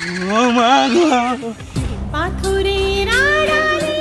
ও মা গো। পাথরের আড়ালে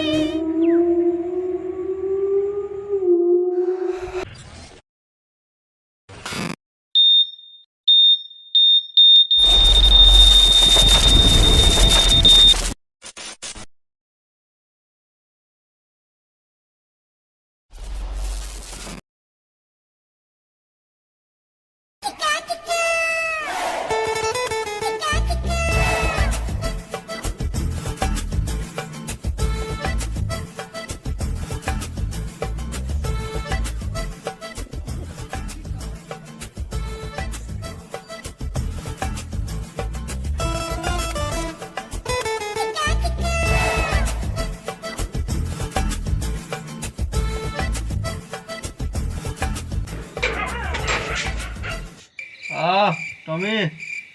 টমি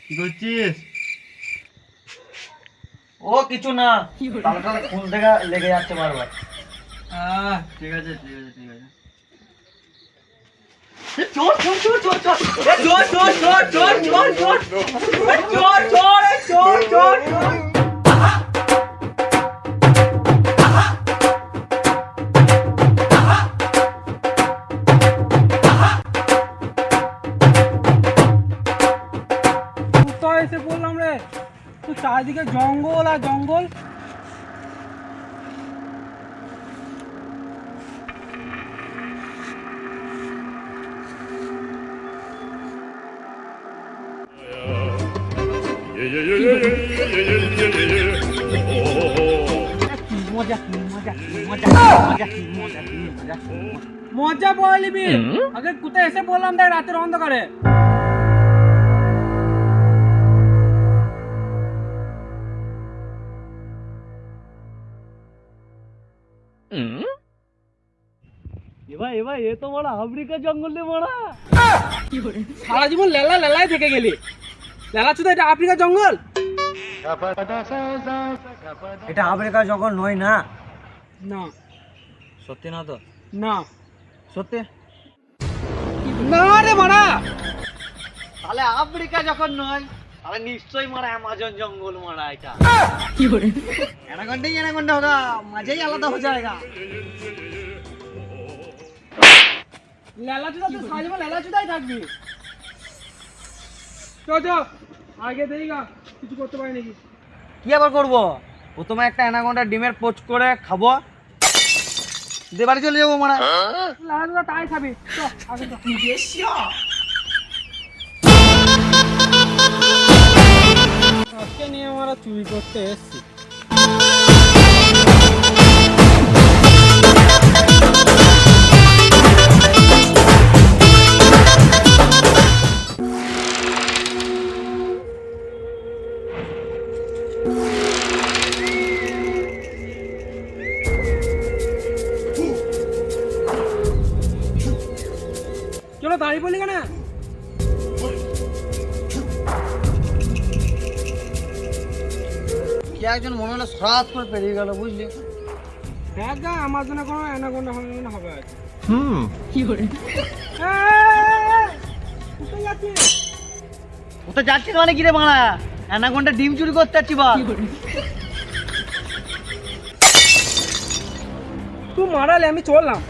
কি করছিস? ও কিছু না, তালটা কোন থেকে লেগে যাচ্ছে বারবার। ঠিক আছে ঠিক আছে ঠিক আছে। চোর চোর চোর চোর চোর চোর চোর চোর চোর চোর চোর চোর চোর চোর চোর। এসে বললাম রে, তো চারিদিকে জঙ্গল আর জঙ্গল। মজা বলবি আগে কোথায় এসে বললাম দেখ রাতের অন্ধকারে। এবার এ তো বড় আফ্রিকা জঙ্গলে বড়া। সারা জীবন লেলা লেলাই থেকে গেলি, লেলা শুধু এটা আফ্রিকা জঙ্গল? এটা আফ্রিকা জঙ্গল নয় না। না সত্যি না তো? না সত্যি না রে মারা। তাহলে আফ্রিকা যখন নয় তাহলে নিশ্চয়ই মারা অ্যামাজন জঙ্গল মারা। এটা অ্যানাকন্ডা होगा, मजा ही আলাদা हो जाएगा। লেলা চুদা তো সারা জীবন লেলা চুদাই থাকবি। চ আগে দেখি গা কিছু করতে পারি নাকি। কি আবার করবো? প্রথমে একটা অ্যানাকন্ডা ডিমের পোচ করে খাবো, দিয়ে বাড়ি চলে যাবো মারা। লেলা চুদা তাই খাবি। চ আগে চ। আজকে নিয়ে আমরা চুরি করতে এসছি। চলো দাঁড়িয়ে পড়লি কেন? কে একজন মনে হলো সরাত করে পেরিয়ে গেল, বুঝলি? দেখ গা আমার জন্য কোনো অ্যানাকন্ডা হবে আছে। কোথায় যাচ্ছিস? কোথায় যাচ্ছিস মানে কি রে মারা? অ্যানাকন্ডা ডিম চুরি করতে যাচ্ছি বা। তুই মারালে আমি চললাম।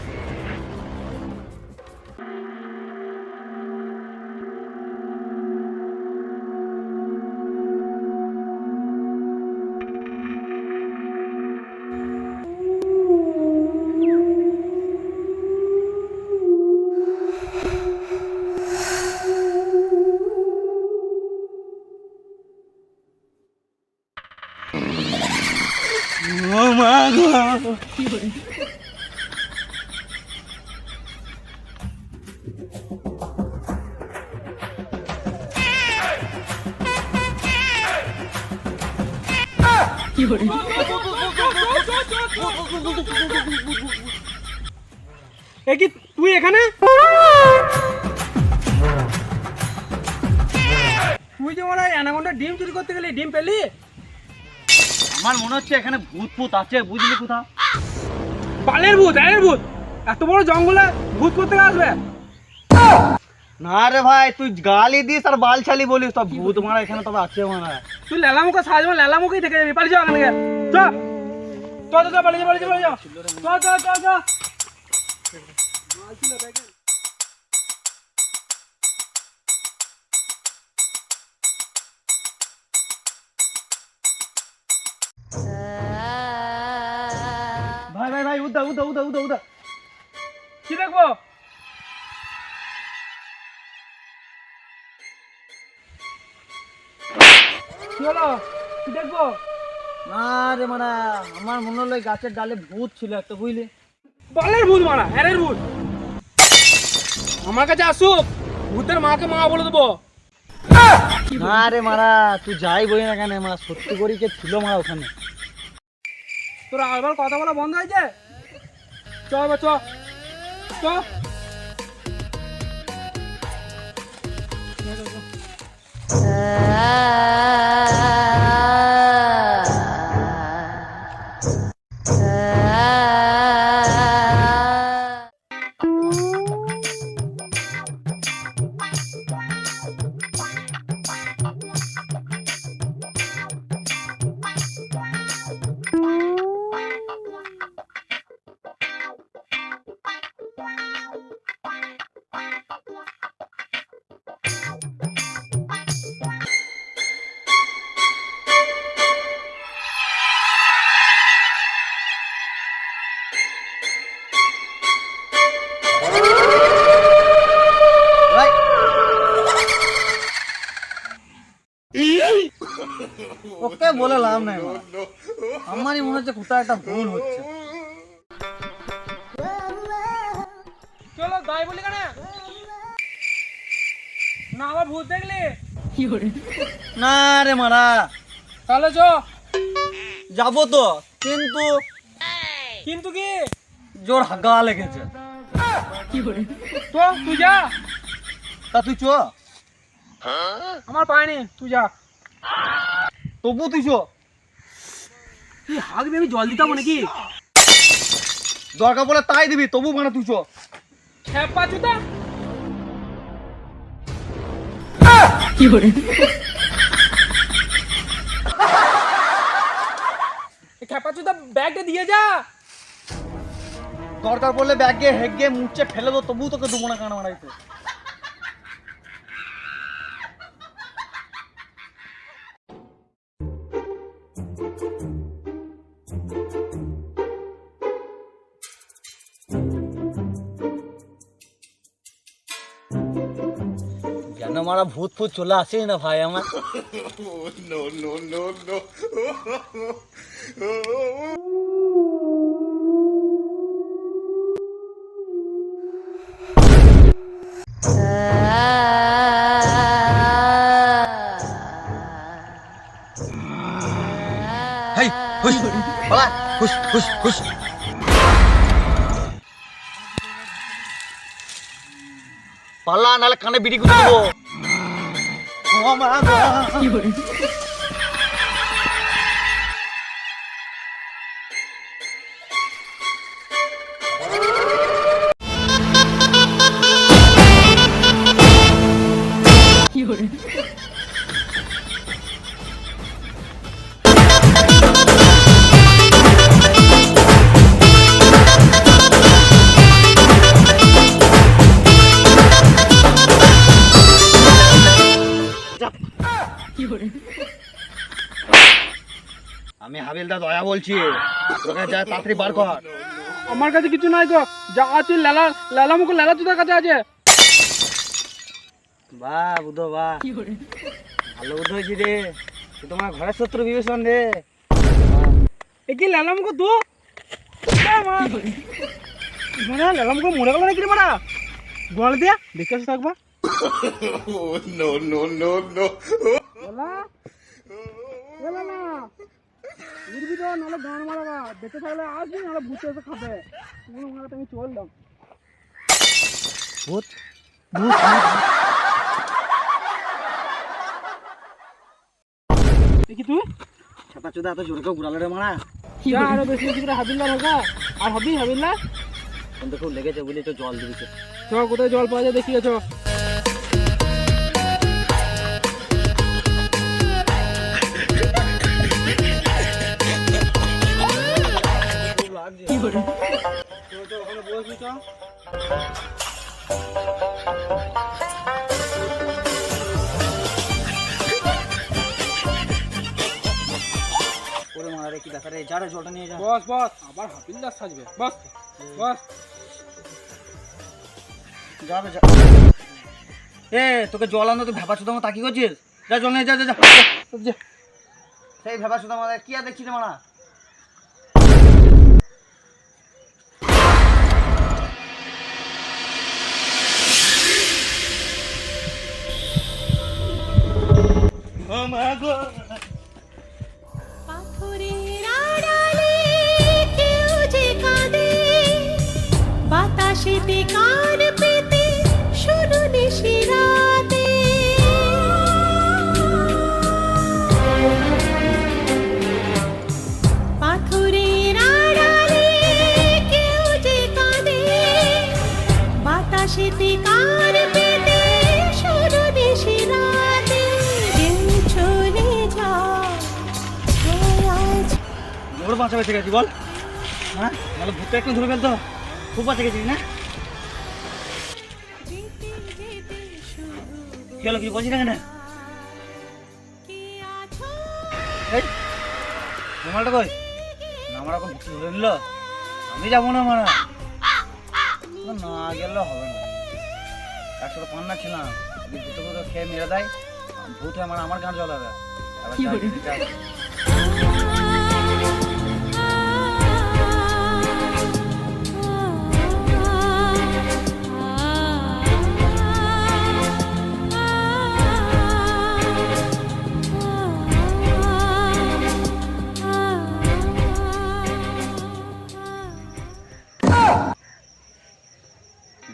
ও মা গো। এ কি তুই এখানে? তুই যে ওরা অ্যানাকন্ডা ডিম চুরি করতে গেলি, ডিম পেলি? আমার মনে হচ্ছে এখানে ভূত ফুত আছে, বুঝলি কোথাও? বালের ভূত, এত বড় জঙ্গলে ভূত করতে আসবে? না রে ভাই, তুই গালি দিস আর বাল ছালি বলিস, তো ভূত মারা এখানে তবে আছে মারা। তুই লেলা মুখে সারা জীবন লেলা মুখেই থেকে যাবি, পালিয়ে যাও এখান থেকে। চ চ চ, পালিয়ে যাও, পালিয়ে যাও, চ চ চ চ। ভাই ভাই ভাই, উদা উদা উদা উদা উদা। কি দেখবো? কি হলো? কি দেখবো? না রে মারা, আমার মনে হলো এই গাছের ডালে ভূত ছিল একটা, বুঝলি? বলের ভূত মারা, এর ভূত। আমার কাছে আসুক, ভূতের মাকে মা বলে দেবো। না রে মারা, তুই যাই বলি না কেন মারা, সত্যি করি কে ছিল মারা ওখানে? তোর আবার কথা বলা বন্ধ হয়েছে? চ এবার চ চ। ভাই, ওকে বলে লাভ নাই মারা। আমারই মনে হচ্ছে কোথাও একটা ভুল হচ্ছে। চলো দাই বলি কেন? না আবার ভূত দেখলি? না রে মারা, তাহলে চ। যাবো তো, কিন্তু কিন্তু কি? জোর হাগা লেগেছে। তো তুই যা, তা তুই চ। আমার পায়নি, তুই যা। তবু তুই চ। তুই হাগবি, আমি জল দিতাম নাকি? দরকার বলে তাই দিবি, তবু মানে তুই চ। খেপা চুদা। খেপা চুদা, ব্যাগটা দিয়ে যা। দরকার পড়লে ব্যাগ গিয়ে হেগ গিয়ে মুচ্ছে ফেলে দো, তবু তোকে দেবো না কানা মারাইতে। যেন মারা ভূত ফুত চলে আসেই না ভাই আমার। হেই, হুশ, পালা, হুশ, হুশ, হুশ। পালা, নাহলে কানে বিড়ি গুঁজে দেবো। ও মা গো। আমি হাবিলদা দয়া বলছি, তোকে যা তাড়াতাড়ি বার কর। আমার কাছে কিছু নাই গো, যা আছে লেলা লেলা মুখ লেলা চুদার কাছে আছে। বাহ বুধো বাহ, ভালো বুধ হয়েছি রে, তুই তোমার ঘরের শত্রু বিভীষণ রে। এ কি লেলা মুখ তু? মানে লেলা মুখ মরে গেল নাকি রে মারা? গোয়াল দিয়া দেখে আসে থাকবা। লেলা লেলা না উড়বি তো, নাহলে গান মারাবা। দেখে থাকলে আসবি, নাহলে ভূতে এসে খাবে। আমি চললাম। ভূত ভূত দেখি তুই ছাপা চোদা এত জোরে কেউ ঘুরালো রে মারা। আরো বেশি বেশি করে হাবিলদার হোক, আর হবি হাবিলদার। কিন্তু খুব লেগেছে বুঝলি, তো জল দিবি। চ কোথায় জল পাওয়া যায় দেখি। রে কি ব্যাপারে, যা রে জলটা নিয়ে যা। বস বস আবার হাবিলদার সাজবে, বস বস। যাবে যা। এ তোকে জল আনতে তুই ভেবা চোদামো তাকি করছিস? যা জল নিয়ে যা যা যা যা। সেই ভেবা চোদামো কি আর দেখছিস রে মারা? পাথরের আড়ালে কেউ যে কাঁদে, বাতাসেতে কান পেতে শুরু নিশিরাতে। পাথরের আড়ালে কেউ যে কাঁদে, বাতাসেতে কান পেতে শুরু নিশিরাতে। কেউ চলে যায় আজ। ওর বাঁচা বেঁচে গেছি বল, হ্যাঁ নাহলে ভূতটা একটু ধরে ফেলতো। খুব বাঁচা গেছিস না? যেতে যেতে শুধু কি হলো, কি বলছিস না কেন? কে আছো? এই রুমালটা কই? না আমার এখন ভূত ধরে নিল, আমি যাবো না মারা। না গেলে হবে না, তার সাথে পান্না ছিলাম, যদি ভূত ভূত খেয়ে মেরে দেয় ভূত হয়ে আমার গান জ্বলাবে। আবার যাই, যাই।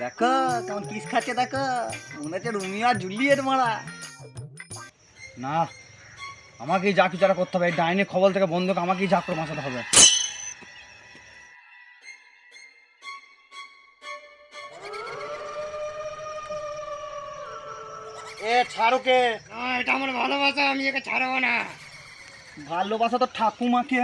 দেখো কেমন কিস খাচ্ছে, দেখো মনে হচ্ছে রুমিও আর জুলিয়েট মারা। না আমাকেই যা কিছু করতে হবে, এই ডাইনে খবর থেকে বন্ধুক আমাকেই যা করে বাঁচাতে হবে। এ ছাড়ুকে, এটা আমার ভালোবাসা, আমি একে ছাড়বো না। ভালোবাসা তো ঠাকুমাকে।